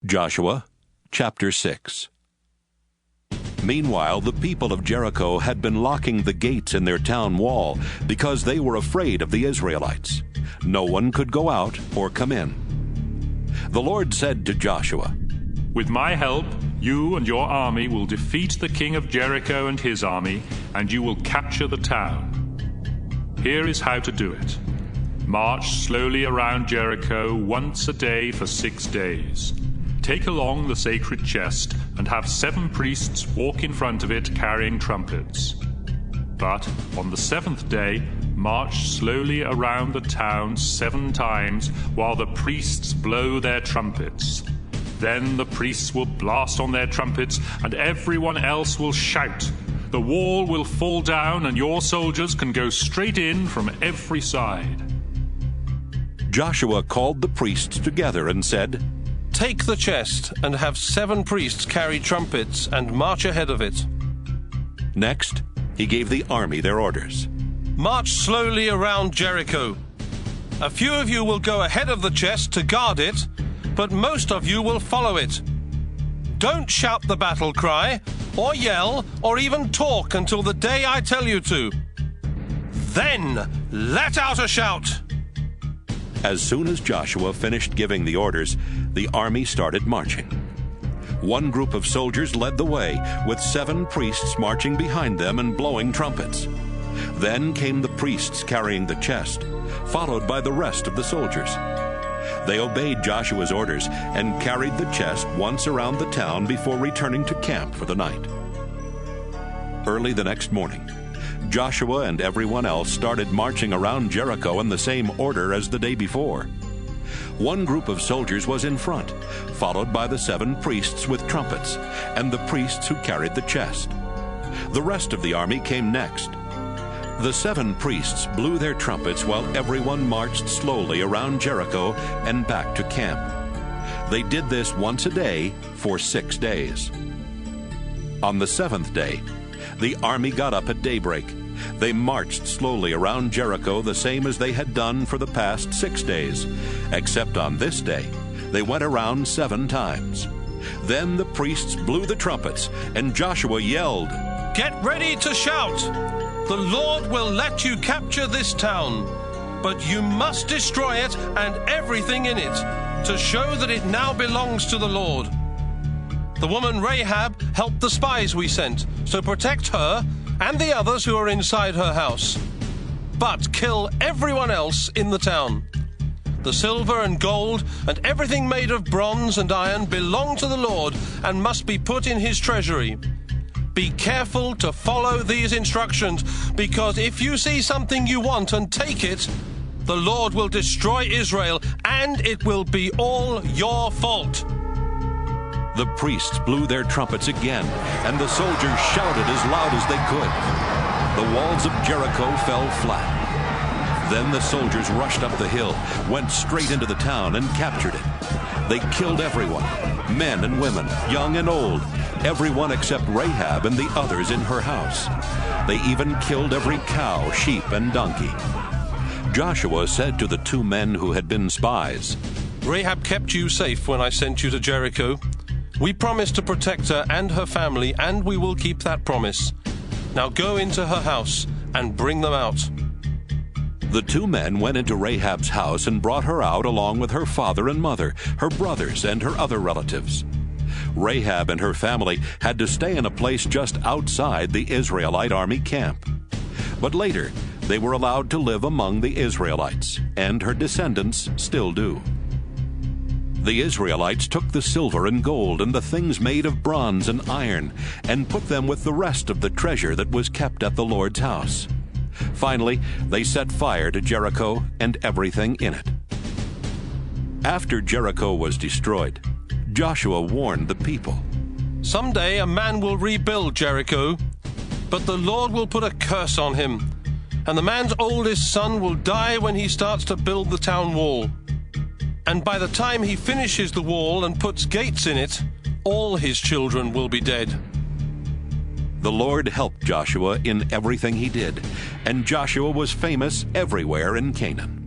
Joshua chapter 6. Meanwhile, the people of Jericho had been locking the gates in their town wall because they were afraid of the Israelites. No one could go out or come in. The Lord said to Joshua, "With my help, you and your army will defeat the king of Jericho and his army, and you will capture the town. Here is how to do it. March slowly around Jericho once a day for 6 days. Take along the sacred chest and have 7 priests walk in front of it carrying trumpets. But on the 7th day, march slowly around the town 7 times while the priests blow their trumpets. Then the priests will blast on their trumpets and everyone else will shout. The wall will fall down and your soldiers can go straight in from every side." Joshua called the priests together and said, "Take the chest and have 7 priests carry trumpets and march ahead of it." Next, he gave the army their orders. "March slowly around Jericho. A few of you will go ahead of the chest to guard it, but most of you will follow it. Don't shout the battle cry, or yell, or even talk until the day I tell you to. Then let out a shout." As soon as Joshua finished giving the orders, the army started marching. One group of soldiers led the way, with 7 priests marching behind them and blowing trumpets. Then came the priests carrying the chest, followed by the rest of the soldiers. They obeyed Joshua's orders and carried the chest once around the town before returning to camp for the night. Early the next morning, Joshua and everyone else started marching around Jericho in the same order as the day before. One group of soldiers was in front, followed by the 7 priests with trumpets, and the priests who carried the chest. The rest of the army came next. The 7 priests blew their trumpets while everyone marched slowly around Jericho and back to camp. They did this once a day for 6 days. On the 7th day, the army got up at daybreak. They marched slowly around Jericho the same as they had done for the past 6 days, except on this day, they went around 7 times. Then the priests blew the trumpets, and Joshua yelled, "Get ready to shout! The Lord will let you capture this town, but you must destroy it and everything in it, to show that it now belongs to the Lord." The woman Rahab helped the spies we sent, so protect her and the others who are inside her house. But kill everyone else in the town. The silver and gold and everything made of bronze and iron belong to the Lord and must be put in his treasury. Be careful to follow these instructions, because if you see something you want and take it, the Lord will destroy Israel, and it will be all your fault. The priests blew their trumpets again, and the soldiers shouted as loud as they could. The walls of Jericho fell flat. Then the soldiers rushed up the hill, went straight into the town, and captured it. They killed everyone, men and women, young and old, everyone except Rahab and the others in her house. They even killed every cow, sheep, and donkey. Joshua said to the 2 men who had been spies, "Rahab kept you safe when I sent you to Jericho. We promised to protect her and her family, and we will keep that promise. Now go into her house and bring them out." The 2 men went into Rahab's house and brought her out along with her father and mother, her brothers, and her other relatives. Rahab and her family had to stay in a place just outside the Israelite army camp. But later, they were allowed to live among the Israelites, and her descendants still do. The Israelites took the silver and gold and the things made of bronze and iron and put them with the rest of the treasure that was kept at the Lord's house. Finally, they set fire to Jericho and everything in it. After Jericho was destroyed, Joshua warned the people, "Someday a man will rebuild Jericho, but the Lord will put a curse on him, and the man's oldest son will die when he starts to build the town wall. And by the time he finishes the wall and puts gates in it, all his children will be dead." The Lord helped Joshua in everything he did, and Joshua was famous everywhere in Canaan.